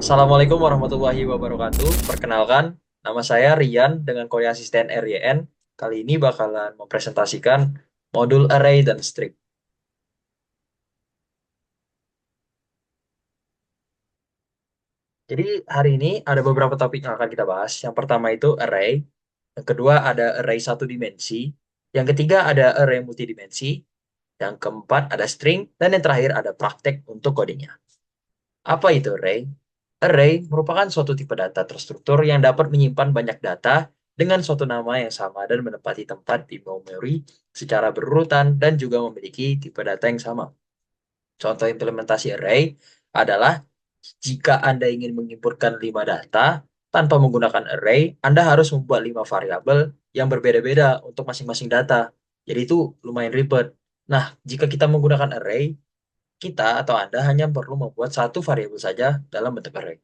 Assalamualaikum warahmatullahi wabarakatuh. Perkenalkan, nama saya Rian dengan kode asisten RYN. Kali ini bakalan mempresentasikan modul array dan string. Jadi hari ini ada beberapa topik yang akan kita bahas. Yang pertama itu array, yang kedua ada array satu dimensi, yang ketiga ada array multidimensi, yang keempat ada string, dan yang terakhir ada praktek untuk codingnya. Apa itu array? Array merupakan suatu tipe data terstruktur yang dapat menyimpan banyak data dengan suatu nama yang sama dan menempati tempat di memori secara berurutan dan juga memiliki tipe data yang sama. Contoh implementasi array adalah jika Anda ingin menginputkan 5 data tanpa menggunakan array, Anda harus membuat 5 variabel yang berbeda-beda untuk masing-masing data. Jadi itu lumayan ribet. Nah, jika kita menggunakan array, kita atau Anda hanya perlu membuat satu variabel saja dalam bentuk array.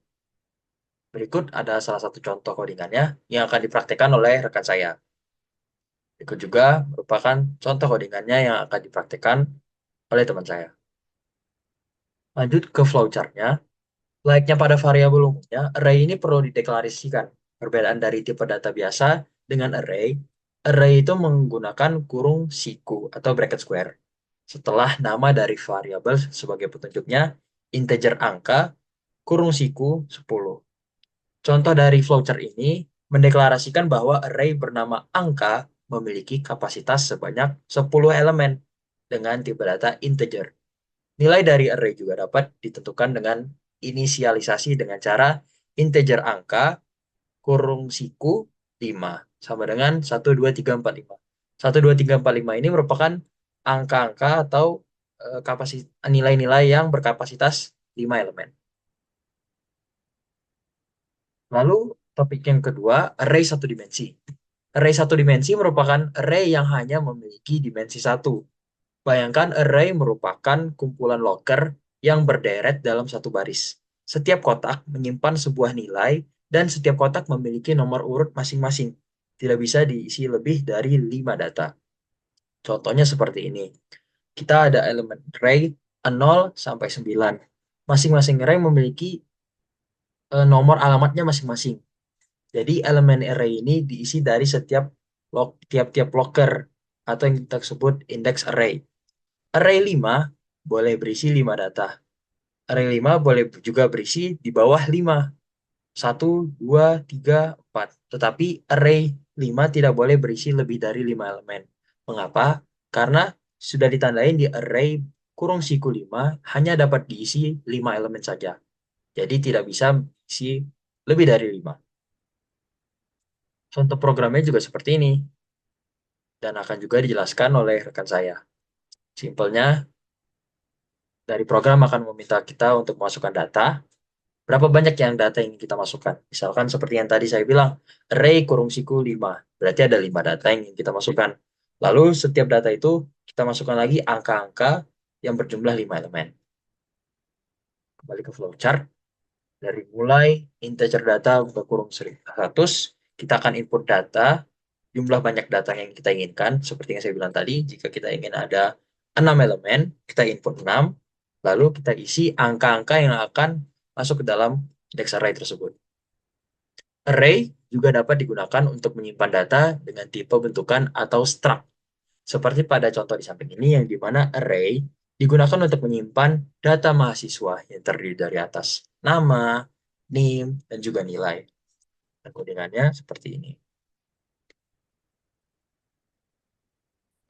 Berikut ada salah satu contoh codingannya yang akan dipraktekkan oleh rekan saya. Berikut juga merupakan contoh codingannya yang akan dipraktekkan oleh teman saya. Lanjut ke flowchartnya. Layaknya pada variabel umumnya, array ini perlu dideklarasikan. Perbedaan dari tipe data biasa dengan array, array itu menggunakan kurung siku atau bracket square. Setelah nama dari variabel sebagai petunjuknya, integer angka, kurung siku 10. Contoh dari flowchart ini mendeklarasikan bahwa array bernama angka memiliki kapasitas sebanyak 10 elemen dengan tipe data integer. Nilai dari array juga dapat ditentukan dengan inisialisasi dengan cara integer angka kurung siku 5 sama dengan 1, 2, 3, 4, 5. 1, 2, 3, 4, 5 ini merupakan angka-angka atau nilai-nilai yang berkapasitas 5 elemen. Lalu topik yang kedua, array satu dimensi. Array satu dimensi merupakan array yang hanya memiliki dimensi satu. Bayangkan array merupakan kumpulan loker yang berderet dalam satu baris. Setiap kotak menyimpan sebuah nilai dan setiap kotak memiliki nomor urut masing-masing. Tidak bisa diisi lebih dari 5 data. Contohnya seperti ini. Kita ada elemen array 0 sampai 9. Masing-masing array memiliki nomor alamatnya masing-masing. Jadi elemen array ini diisi dari setiap tiap-tiap loker atau yang kita sebut index array. Array 5 boleh berisi 5 data. Array 5 boleh juga berisi di bawah 5. 1, 2, 3, 4. Tetapi array 5 tidak boleh berisi lebih dari 5 elemen. Mengapa? Karena sudah ditandain di array kurung siku 5 hanya dapat diisi 5 elemen saja. Jadi tidak bisa diisi lebih dari 5. Contoh programnya juga seperti ini dan akan juga dijelaskan oleh rekan saya. Simpelnya, dari program akan meminta kita untuk masukkan data. Berapa banyak yang data yang kita masukkan? Misalkan seperti yang tadi saya bilang, array kurung siku 5. Berarti ada 5 data yang ingin kita masukkan. Lalu setiap data itu kita masukkan lagi angka-angka yang berjumlah 5 elemen. Kembali ke flowchart. Dari mulai integer data ke kurung 100, kita akan input data, jumlah banyak data yang kita inginkan. Seperti yang saya bilang tadi, jika kita ingin ada 6 elemen, kita input 6, lalu kita isi angka-angka yang akan masuk ke dalam index array tersebut. Array juga dapat digunakan untuk menyimpan data dengan tipe bentukan atau struct. Seperti pada contoh di samping ini yang dimana array digunakan untuk menyimpan data mahasiswa yang terdiri dari atas nama, name, dan juga nilai. Dan codingannya seperti ini.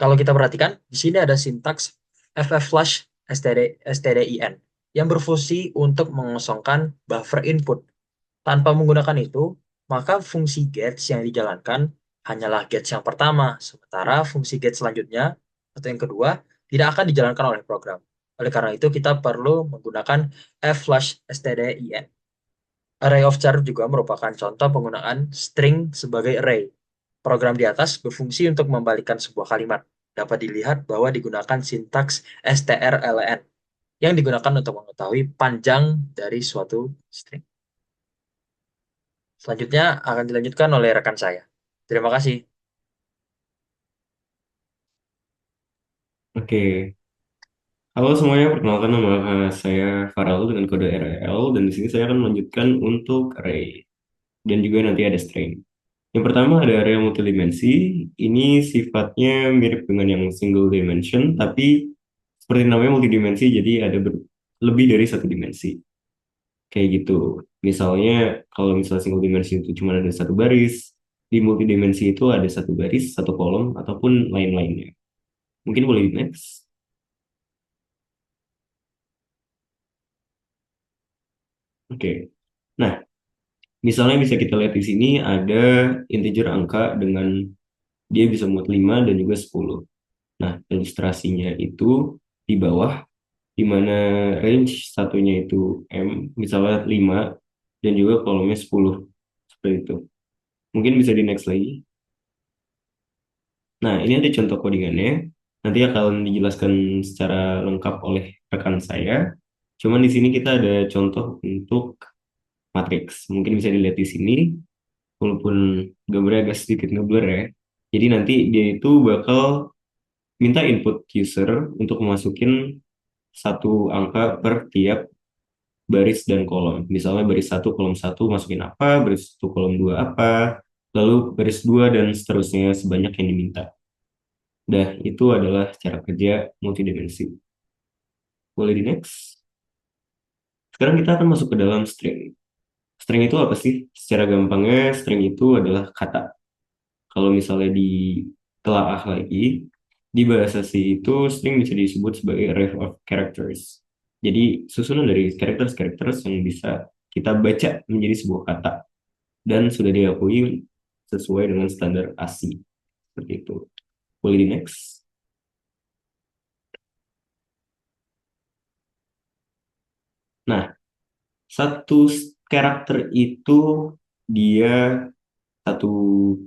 Kalau kita perhatikan, di sini ada sintaks fflash stdin yang berfungsi untuk mengosongkan buffer input. Tanpa menggunakan itu, maka fungsi gets yang dijalankan hanyalah gets yang pertama, sementara fungsi gets selanjutnya atau yang kedua tidak akan dijalankan oleh program. Oleh karena itu, kita perlu menggunakan fflash stdin. Array of char juga merupakan contoh penggunaan string sebagai array. Program di atas berfungsi untuk membalikkan sebuah kalimat. Dapat dilihat bahwa digunakan sintaks strlen yang digunakan untuk mengetahui panjang dari suatu string. Selanjutnya akan dilanjutkan oleh rekan saya. Terima kasih. Oke, Halo semuanya, perkenalkan nama saya Farel dengan kode RL dan di sini saya akan melanjutkan untuk array dan juga nanti ada string. Yang pertama ada array multidimensi. Ini sifatnya mirip dengan yang single dimension, tapi seperti namanya multidimensi, jadi ada lebih dari satu dimensi. Kayak gitu. Misalnya kalau misalnya single dimensi itu cuma ada satu baris, di multidimensi itu ada satu baris, satu kolom, ataupun lain-lainnya. Mungkin boleh di next. Oke. Nah, misalnya bisa kita lihat di sini ada integer angka dengan dia bisa muat 5 dan juga 10. Nah, ilustrasinya itu di bawah, di mana range satunya itu M, misalnya 5, dan juga kolomnya 10. Seperti itu. Mungkin bisa di next lagi. Nah, ini ada contoh codingannya. Nanti akan dijelaskan secara lengkap oleh rekan saya. Cuman di sini kita ada contoh untuk matriks. Mungkin bisa dilihat di sini. Walaupun gambarnya agak sedikit ngeblur ya. Jadi nanti dia itu bakal minta input user untuk masukin satu angka per tiap baris dan kolom. Misalnya baris satu kolom satu masukin apa, baris satu kolom dua apa, lalu baris dua dan seterusnya sebanyak yang diminta. Dah, itu adalah cara kerja multidimensi. Boleh di next. Sekarang kita akan masuk ke dalam string. String itu apa sih? Secara gampangnya, string itu adalah kata. Kalau misalnya ditelaah lagi, di bahasa C itu string bisa disebut sebagai array of characters. Jadi susunan dari characters-characters yang bisa kita baca menjadi sebuah kata dan sudah diakui sesuai dengan standar ASCII. Seperti itu. Boleh di next. Nah, satu karakter itu dia satu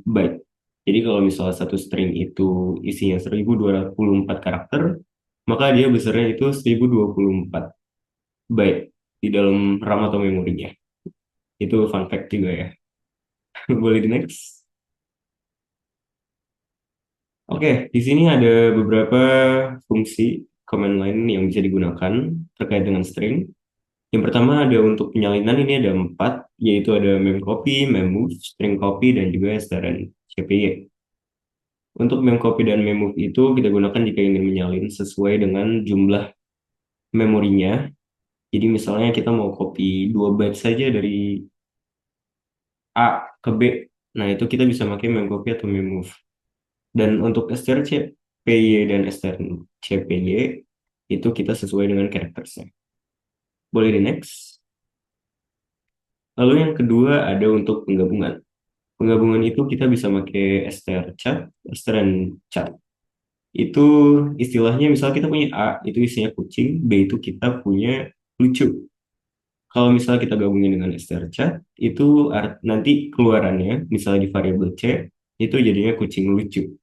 byte. Jadi kalau misalnya satu string itu isinya 1224 karakter, maka dia besarnya itu 1024 byte di dalam RAM atau memorinya. Itu fun fact juga ya. Boleh di next. Oke, di sini ada beberapa fungsi command line yang bisa digunakan terkait dengan string. Yang pertama ada untuk penyalinan ini ada 4, yaitu ada memcopy, memmove, string copy, dan juga strncpy. Untuk memcopy dan memmove itu kita gunakan jika ingin menyalin sesuai dengan jumlah memorinya. Jadi misalnya kita mau copy 2 byte saja dari A ke B. Nah, itu kita bisa pakai memcopy atau memmove. Dan untuk strcpy dan strncpy itu kita sesuai dengan karakternya. Boleh di next. Lalu yang kedua ada untuk penggabungan. Penggabungan itu kita bisa pakai strcat, strnchat. Itu istilahnya misal kita punya A itu isinya kucing, B itu kita punya lucu. Kalau misalnya kita gabungin dengan strcat, itu nanti keluarannya, misalnya di variabel C, itu jadinya kucing lucu.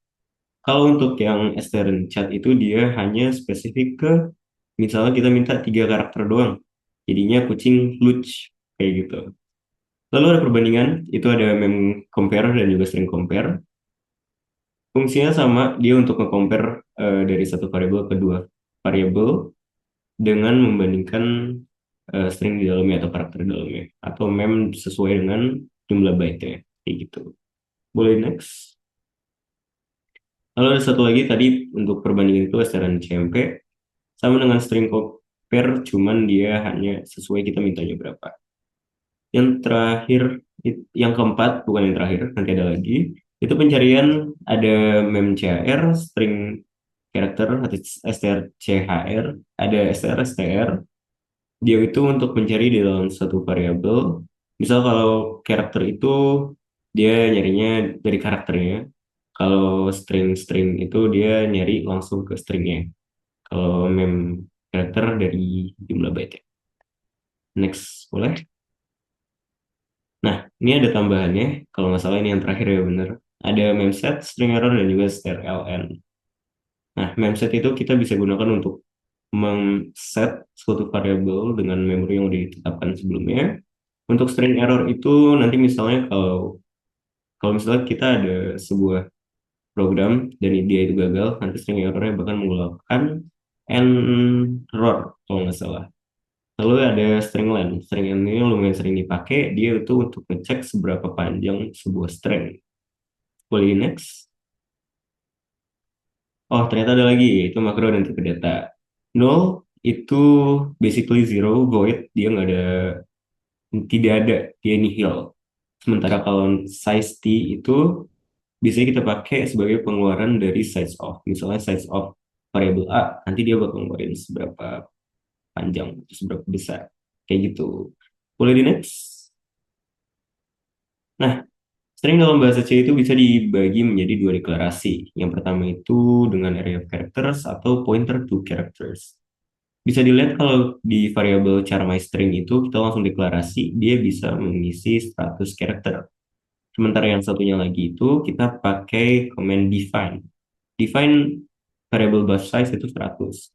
Kalau untuk yang strcat itu dia hanya spesifik ke, misalnya kita minta 3 karakter doang, jadinya kucing lucu, kayak gitu. Lalu ada perbandingan, itu ada mem compare dan juga string compare. Fungsinya sama, dia untuk nge-compare dari satu variabel ke dua variabel dengan membandingkan string di dalamnya atau karakter di dalamnya atau mem sesuai dengan jumlah byte-nya kayak gitu. Boleh next. Lalu ada satu lagi tadi untuk perbandingan itu strncmp sama dengan string compare cuman dia hanya sesuai kita mintanya berapa. Yang terakhir, yang keempat, bukan yang terakhir, nanti ada lagi. Itu pencarian ada memchr, string karakter atau strchr, ada strstr. Dia itu untuk mencari di dalam satu variabel. Misal kalau karakter itu dia nyarinya dari karakternya. Kalau string-string itu dia nyari langsung ke stringnya. Kalau mem karakter dari jumlah byte. Next, boleh? Nah, ini ada tambahannya. Kalau nggak salah ini yang terakhir ya bener. Ada memset, string error, dan juga strln. Nah, memset itu kita bisa gunakan untuk memset suatu variabel dengan memori yang udah ditetapkan sebelumnya. Untuk string error itu nanti misalnya kalau kalau misalnya kita ada sebuah program dan dia itu gagal, nanti string errornya bahkan mengeluarkan nrow kalau nggak salah. Lalu ada string len. String len ini lumayan sering dipakai. Dia itu untuk ngecek seberapa panjang sebuah string. Boleh di next. Oh, ternyata ada lagi, yaitu makro dan tipe data. Null itu basically zero, void, dia nggak ada, tidak ada, dia nihil. Sementara kalau size t itu bisa kita pakai sebagai pengeluaran dari size of. Misalnya size of variabel a, nanti dia bakal ngeluarin seberapa panjang, seberapa besar. Kayak gitu. Boleh di next? Nah, string dalam bahasa C itu bisa dibagi menjadi dua deklarasi. Yang pertama itu dengan array of characters atau pointer to characters. Bisa dilihat kalau di variabel char myString itu kita langsung deklarasi, dia bisa mengisi 100 karakter. Sementara yang satunya lagi itu kita pakai command define. Define variable bus size itu 100.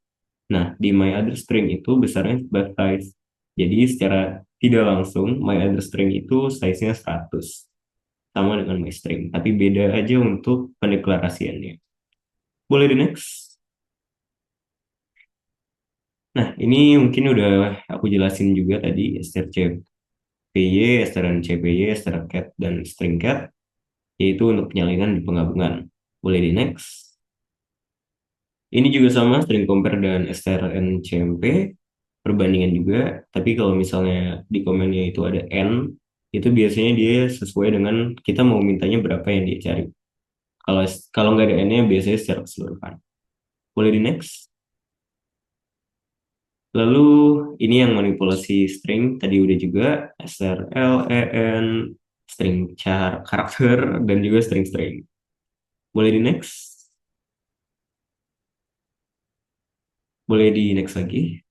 Nah, di myOtherString itu besarnya bus size. Jadi secara tidak langsung myOtherString itu size-nya 100. Sama dengan myString, tapi beda aja untuk pendeklarasiannya. Boleh di next? Nah, ini mungkin udah aku jelasin juga tadi, strcpy, strncpy, strcat, dan stringcat, yaitu untuk penyalinan di penggabungan. Boleh di next? Ini juga sama, string compare dan strncmp, perbandingan juga, tapi kalau misalnya di komennya itu ada n, itu biasanya dia sesuai dengan kita mau mintanya berapa yang dia cari. Kalau kalau nggak ada n-nya, biasanya secara keseluruhan. Boleh di next? Lalu ini yang manipulasi string tadi udah juga strl, en, string char karakter dan juga string. Boleh di next? Boleh di next lagi?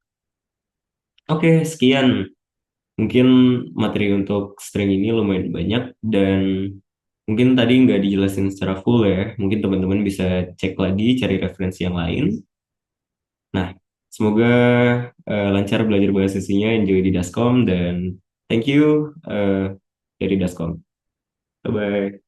Oke, sekian. Mungkin materi untuk string ini lumayan banyak dan mungkin tadi nggak dijelasin secara full ya. Mungkin teman-teman bisa cek lagi, cari referensi yang lain. Nah, semoga lancar belajar bahasa Inggrisnya, enjoy di Daskom, dan thank you dari Daskom. Bye-bye.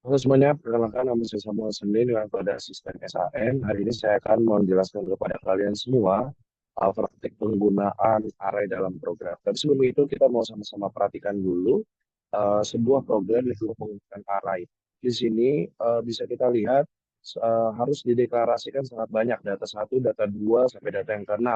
Halo semuanya, perkenalkan nama saya Samuel Sendin dengan kode asisten SAN. Hari ini saya akan menjelaskan kepada kalian semua praktik penggunaan array dalam program. Tapi sebelum itu kita mau sama-sama perhatikan dulu sebuah program yang menggunakan array. Di sini bisa kita lihat harus dideklarasikan sangat banyak, data satu, data 2, sampai data yang ke-6.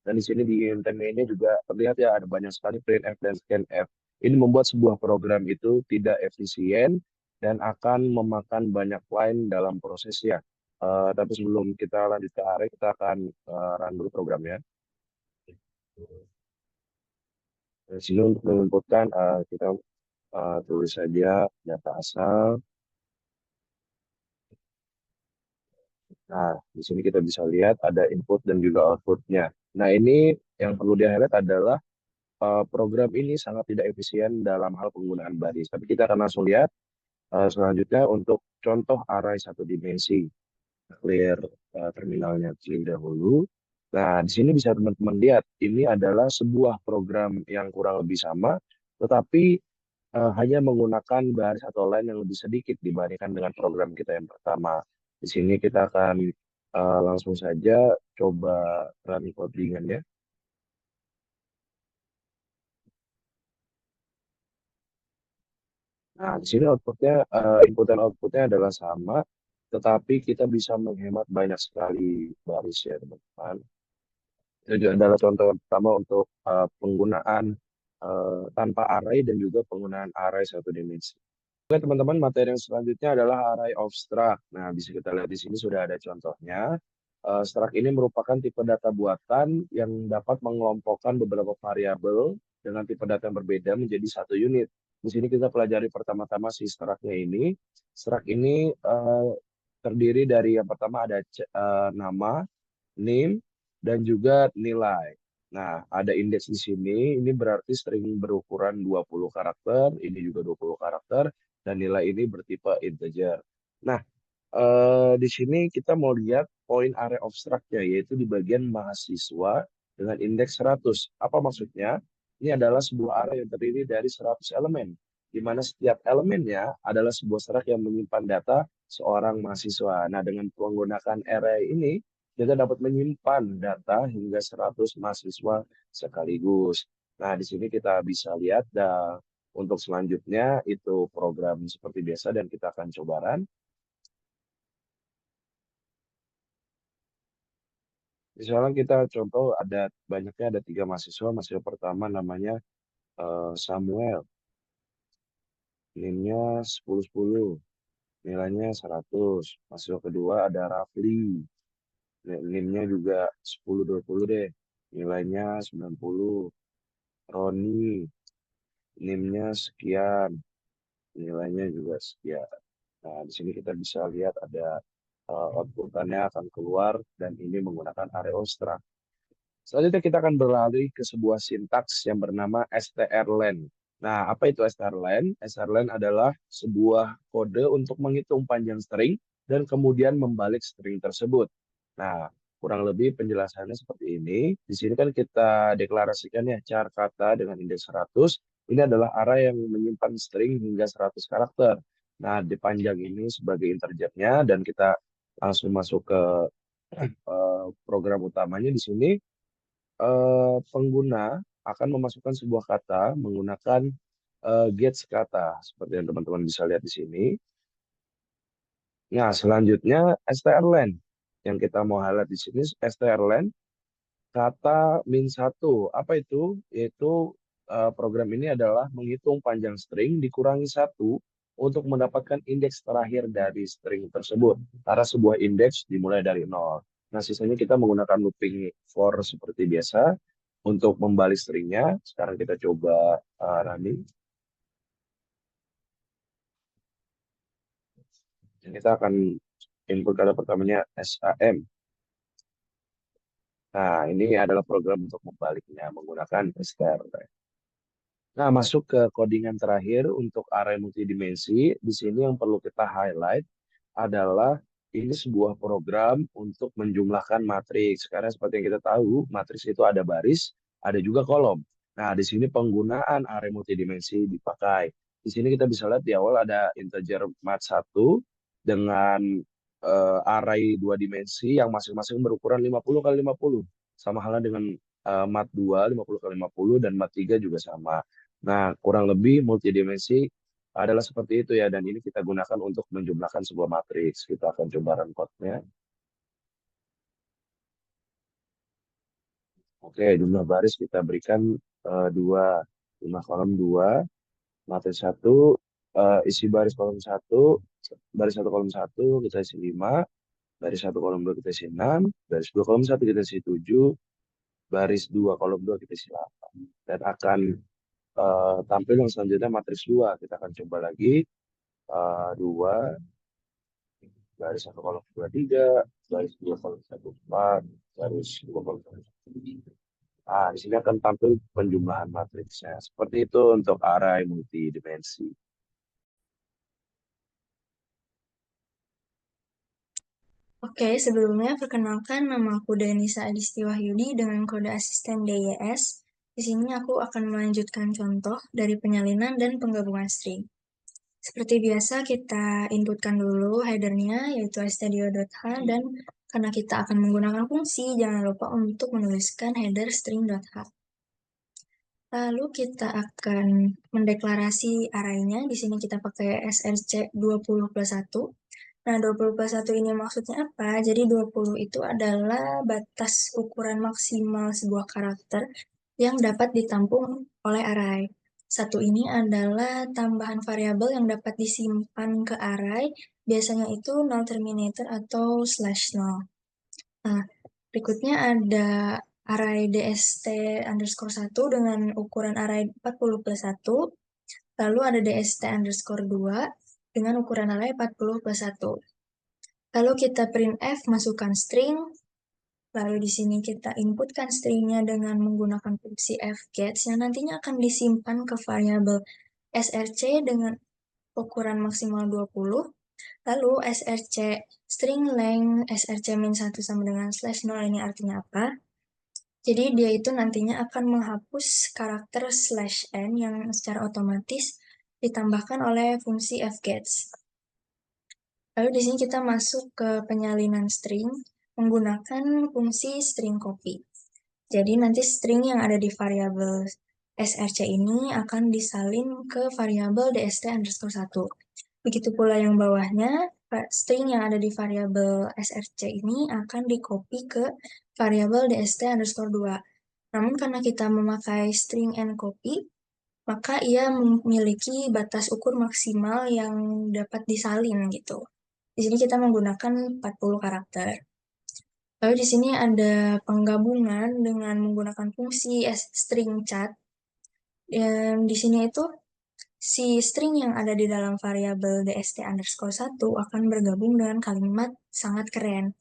Dan di sini di ini juga terlihat ya ada banyak sekali printf dan scanf. Ini membuat sebuah program itu tidak efisien dan akan memakan banyak line dalam prosesnya. Tapi sebelum kita lanjut ke array, kita akan run dulu programnya. Di sini untuk menginputkan, kita tulis saja data asal. Nah, di sini kita bisa lihat ada input dan juga outputnya. Nah, ini yang perlu di-highlight adalah program ini sangat tidak efisien dalam hal penggunaan baris. Tapi kita akan langsung lihat selanjutnya untuk contoh array satu dimensi. Clear terminalnya terlebih dahulu. Nah, di sini bisa teman-teman lihat, ini adalah sebuah program yang kurang lebih sama, tetapi hanya menggunakan baris atau line yang lebih sedikit dibandingkan dengan program kita yang pertama. Di sini kita akan langsung saja coba run codingan ya. Nah, di sini outputnya, input dan outputnya adalah sama, tetapi kita bisa menghemat banyak sekali baris ya, teman-teman. Itu adalah contoh pertama untuk penggunaan tanpa array dan juga penggunaan array satu dimensi. Oke teman-teman, materi yang selanjutnya adalah array of struct. Nah, bisa kita lihat di sini sudah ada contohnya. Struct ini merupakan tipe data buatan yang dapat mengelompokkan beberapa variabel dengan tipe data yang berbeda menjadi satu unit. Di sini kita pelajari pertama-tama si struct-nya ini. Struct ini terdiri dari yang pertama ada nama, name, dan juga nilai. Nah, ada indeks di sini, ini berarti string berukuran 20 karakter, ini juga 20 karakter, dan nilai ini bertipe integer. Nah, di sini kita mau lihat point array of struct-nya, yaitu di bagian mahasiswa dengan indeks 100. Apa maksudnya? Ini adalah sebuah array yang terdiri dari 100 elemen, di mana setiap elemennya adalah sebuah struct yang menyimpan data seorang mahasiswa. Nah, dengan menggunakan array ini, kita dapat menyimpan data hingga 100 mahasiswa sekaligus. Nah, di sini kita bisa lihat untuk selanjutnya itu program seperti biasa dan kita akan coba run. Misalnya kita contoh banyaknya ada 3 mahasiswa. Mahasiswa pertama namanya Samuel, NIM-nya 1010, nilainya 100. Mahasiswa kedua ada Rafli, NIM-nya juga 1020 deh, nilainya 90. Roni, NIM-nya sekian, nilainya juga sekian. Nah, di sini kita bisa lihat ada output-nya akan keluar dan ini menggunakan Areostra. Selanjutnya kita akan beralih ke sebuah sintaks yang bernama strlen. Nah, apa itu strlen? Strlen adalah sebuah kode untuk menghitung panjang string dan kemudian membalik string tersebut. Nah, kurang lebih penjelasannya seperti ini. Di sini kan kita deklarasikan ya char kata dengan indeks 100. Ini adalah array yang menyimpan string hingga 100 karakter. Nah, dipanjang ini sebagai interjernya dan kita langsung masuk ke program utamanya di sini pengguna akan memasukkan sebuah kata menggunakan gets kata seperti yang teman-teman bisa lihat di sini. Nah, selanjutnya strlen yang kita mau highlight di sini strlen kata min 1. Apa itu? Yaitu program ini adalah menghitung panjang string dikurangi 1 untuk mendapatkan indeks terakhir dari string tersebut. Karena sebuah indeks dimulai dari 0. Nah, sisanya kita menggunakan looping for seperti biasa untuk membalik stringnya. Sekarang kita coba running. Dan kita akan input kata pertamanya SAM. Nah, ini adalah program untuk membaliknya menggunakan str. Nah, masuk ke codingan terakhir untuk array multidimensi. Di sini yang perlu kita highlight adalah ini sebuah program untuk menjumlahkan matriks. Karena seperti yang kita tahu, matriks itu ada baris, ada juga kolom. Nah, di sini penggunaan array multidimensi dipakai. Di sini kita bisa lihat di awal ada integer mat 1 dengan array 2 dimensi yang masing-masing berukuran 50 kali 50. Sama halnya dengan mat 2, 50 kali 50, dan mat 3 juga sama. Nah, kurang lebih multidimensi adalah seperti itu ya, dan ini kita gunakan untuk menjumlahkan sebuah matriks. Kita akan coba run code-nya. Oke, jumlah baris kita berikan 2, jumlah kolom 2, matriks 1, isi baris 1 kolom 1 kita isi 5, baris 1 kolom 2 kita isi 6, baris 2 kolom 1 kita isi 7, baris 2 kolom 2 kita isi 8. Dan akan tampil yang selanjutnya matriks 2. Kita akan coba lagi 2, baris 1 kolom 2 3, baris 2 kolom 1 4, baris 2 kolom 1. Nah, di sini akan tampil penjumlahan matriksnya. Seperti itu untuk array multidimensi. Oke, sebelumnya perkenalkan nama aku Danisa Adisti Wahyudi dengan kode asisten DYS. Di sini aku akan melanjutkan contoh dari penyalinan dan penggabungan string. Seperti biasa kita inputkan dulu headernya yaitu studio.h dan karena kita akan menggunakan fungsi, jangan lupa untuk menuliskan header string.h. Lalu kita akan mendeklarasi arraynya. Di sini kita pakai src 20+1. Nah, 20+1 ini maksudnya apa? Jadi 20 itu adalah batas ukuran maksimal sebuah karakter yang dapat ditampung oleh array. 1 ini adalah tambahan variabel yang dapat disimpan ke array, biasanya itu null terminator atau /null. Nah, berikutnya ada array dst_1 dengan ukuran array 40+1, lalu ada dst_2 dengan ukuran array 40+1. Lalu kita printf masukkan string, lalu di sini kita inputkan stringnya dengan menggunakan fungsi fgets yang nantinya akan disimpan ke variabel src dengan ukuran maksimal 20. Lalu src string length src-1 sama dengan /null ini artinya apa? Jadi dia itu nantinya akan menghapus karakter /n yang secara otomatis ditambahkan oleh fungsi fgets. Lalu di sini kita masuk ke penyalinan string. menggunakan fungsi string copy. Jadi nanti string yang ada di variabel src ini akan disalin ke variabel dst_1. Begitu pula yang bawahnya, string yang ada di variabel src ini akan di-copy ke variabel dst_2. Namun karena kita memakai string and copy, maka ia memiliki batas ukur maksimal yang dapat disalin gitu. Di sini kita menggunakan 40 karakter. Lalu di sini ada penggabungan dengan menggunakan fungsi string chat. Dan di sini itu si string yang ada di dalam variabel dst_1 akan bergabung dengan kalimat sangat keren.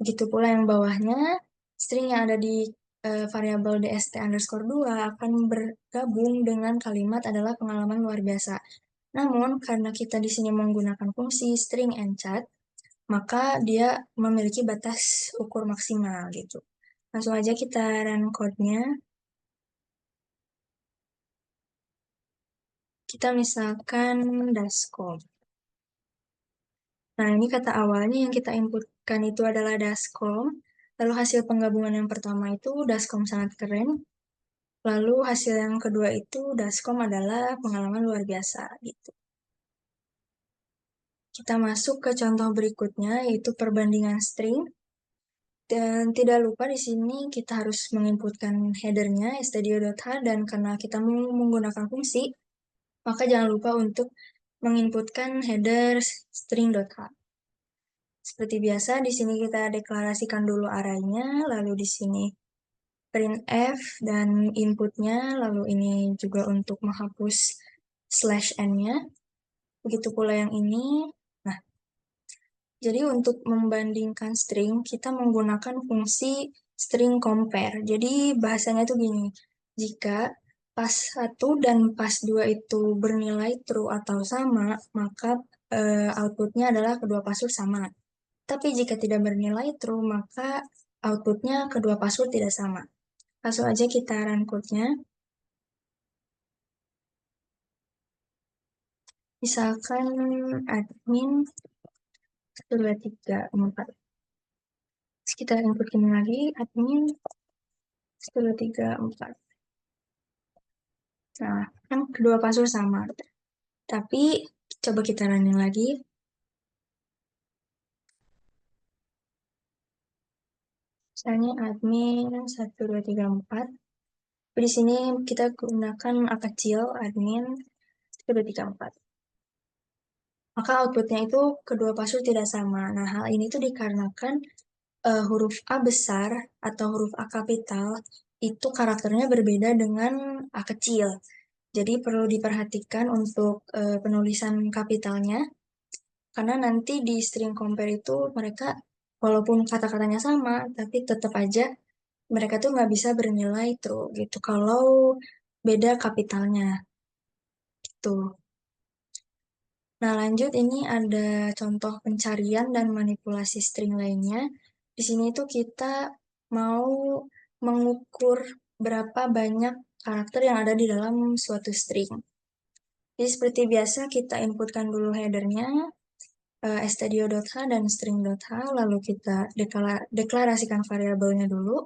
Begitu pula yang bawahnya, string yang ada di variabel dst_2 akan bergabung dengan kalimat adalah pengalaman luar biasa. Namun, karena kita di sini menggunakan fungsi string and chat, maka dia memiliki batas ukur maksimal gitu. Langsung aja kita run code-nya. Kita misalkan dascom. Nah, ini kata awalnya yang kita inputkan itu adalah dascom. Lalu hasil penggabungan yang pertama itu dascom sangat keren. Lalu hasil yang kedua itu dascom adalah pengalaman luar biasa gitu. Kita masuk ke contoh berikutnya yaitu perbandingan string. Dan tidak lupa di sini kita harus menginputkan headernya stdio.h dan karena kita mau menggunakan fungsi, maka jangan lupa untuk menginputkan header string.h. Seperti biasa, di sini kita deklarasikan dulu arraynya, lalu di sini printf dan inputnya, lalu ini juga untuk menghapus /n-nya. Begitu pula yang ini. Nah, jadi untuk membandingkan string, kita menggunakan fungsi string compare. Jadi bahasanya tuh gini, jika pas 1 dan pas 2 itu bernilai true atau sama, maka outputnya adalah kedua password sama. Tapi jika tidak bernilai true, maka outputnya kedua password tidak sama. Langsung aja kita run code-nya. Misalkan admin 1234. Terus kita inputin lagi admin 1234. Nah, kan kedua password sama. Tapi coba kita running lagi. Misalnya admin 1234. Di sini kita gunakan A kecil admin 1234. Maka outputnya itu kedua password tidak sama. Nah, hal ini tuh dikarenakan huruf A besar atau huruf A kapital itu karakternya berbeda dengan A kecil. Jadi perlu diperhatikan untuk penulisan kapitalnya, karena nanti di string compare itu mereka walaupun kata-katanya sama, tapi tetap aja mereka tuh nggak bisa bernilai true gitu kalau beda kapitalnya gitu. Nah, lanjut ini ada contoh pencarian dan manipulasi string lainnya. Di sini tuh kita mau mengukur berapa banyak karakter yang ada di dalam suatu string. Jadi seperti biasa kita inputkan dulu headernya, stdio.h dan string.h, lalu kita deklarasikan variabelnya dulu.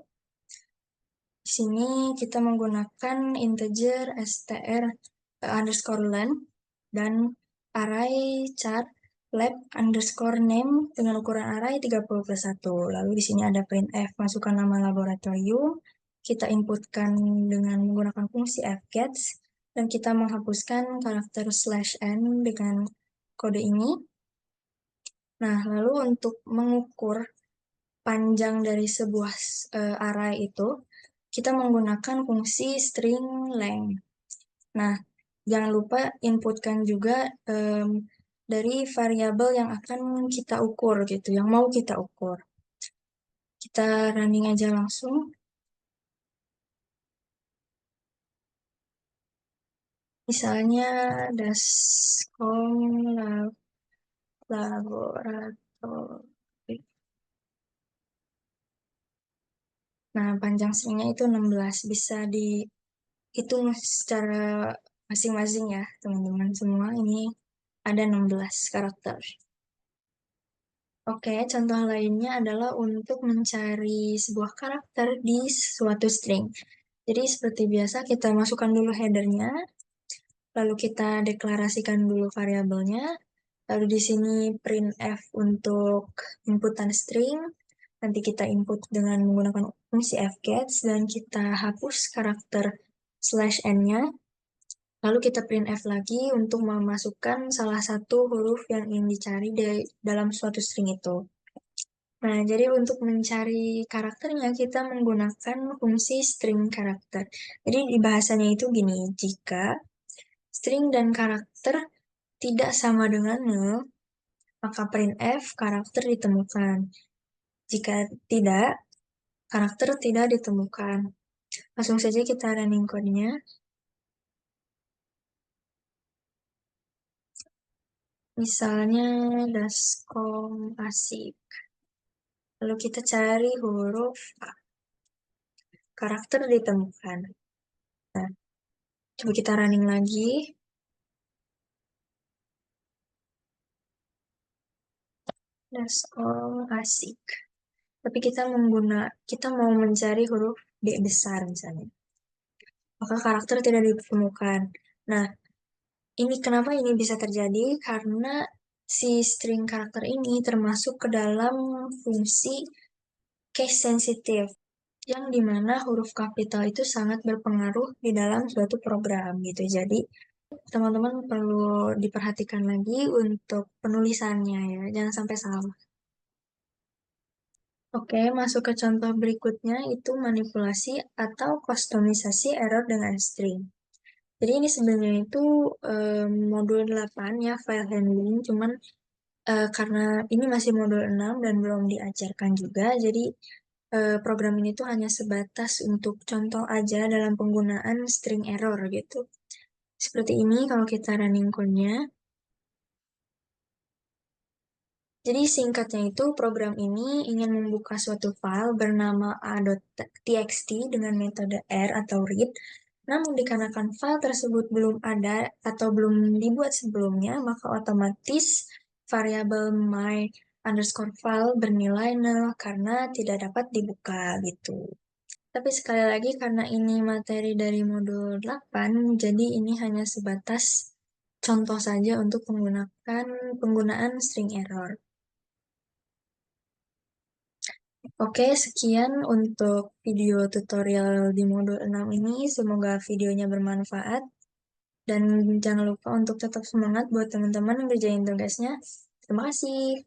Di sini kita menggunakan integer str underscore len dan array char lab underscore name dengan ukuran array 30/1. Lalu di sini ada printf, masukkan nama laboratorium, kita inputkan dengan menggunakan fungsi fgets, dan kita menghapuskan karakter /n dengan kode ini. Nah, lalu untuk mengukur panjang dari sebuah array itu, kita menggunakan fungsi string length. Nah, jangan lupa inputkan juga dari variabel yang akan kita ukur gitu, yang mau kita ukur. Kita running aja langsung. Misalnya dascom laboratorium. Nah, panjang stringnya itu 16. Bisa dihitung secara masing-masing ya, teman-teman semua. Ini ada 16 karakter. Oke, contoh lainnya adalah untuk mencari sebuah karakter di suatu string. Jadi seperti biasa kita masukkan dulu headernya, lalu kita deklarasikan dulu variabelnya, lalu di sini printf untuk inputan string, nanti kita input dengan menggunakan fungsi fgets, dan kita hapus karakter /n-nya, lalu kita printf lagi untuk memasukkan salah satu huruf yang ingin dicari dalam suatu string itu. Nah, jadi untuk mencari karakternya, kita menggunakan fungsi string karakter. Jadi di bahasanya itu gini, jika string dan karakter tidak sama dengan nil, maka printf karakter ditemukan. Jika tidak, karakter tidak ditemukan. Langsung saja kita running code-nya. Misalnya daskom asik. Lalu kita cari huruf A. Karakter ditemukan. Nah, coba kita running lagi. Daskom asik. Tapi kita mau mencari huruf D besar misalnya. Maka karakter tidak ditemukan. Nah, ini kenapa ini bisa terjadi? Karena si string karakter ini termasuk ke dalam fungsi case sensitive, yang dimana huruf kapital itu sangat berpengaruh di dalam suatu program gitu. Jadi, teman-teman perlu diperhatikan lagi untuk penulisannya ya, jangan sampai salah. Oke, masuk ke contoh berikutnya, itu manipulasi atau kustomisasi error dengan string. Jadi ini sebenarnya itu modul 8 ya, file handling, cuman karena ini masih modul 6 dan belum diajarkan juga, jadi program ini tuh hanya sebatas untuk contoh aja dalam penggunaan string error gitu. Seperti ini kalau kita running code-nya. Jadi singkatnya itu program ini ingin membuka suatu file bernama a.txt dengan metode R atau read. Namun dikarenakan file tersebut belum ada atau belum dibuat sebelumnya, maka otomatis variabel my underscore file bernilai nil karena tidak dapat dibuka gitu. Tapi sekali lagi karena ini materi dari modul 8, jadi ini hanya sebatas contoh saja untuk penggunaan string error. Oke, sekian untuk video tutorial di modul 6 ini. Semoga videonya bermanfaat. Dan jangan lupa untuk tetap semangat buat teman-teman yang ngerjain tugasnya. Terima kasih.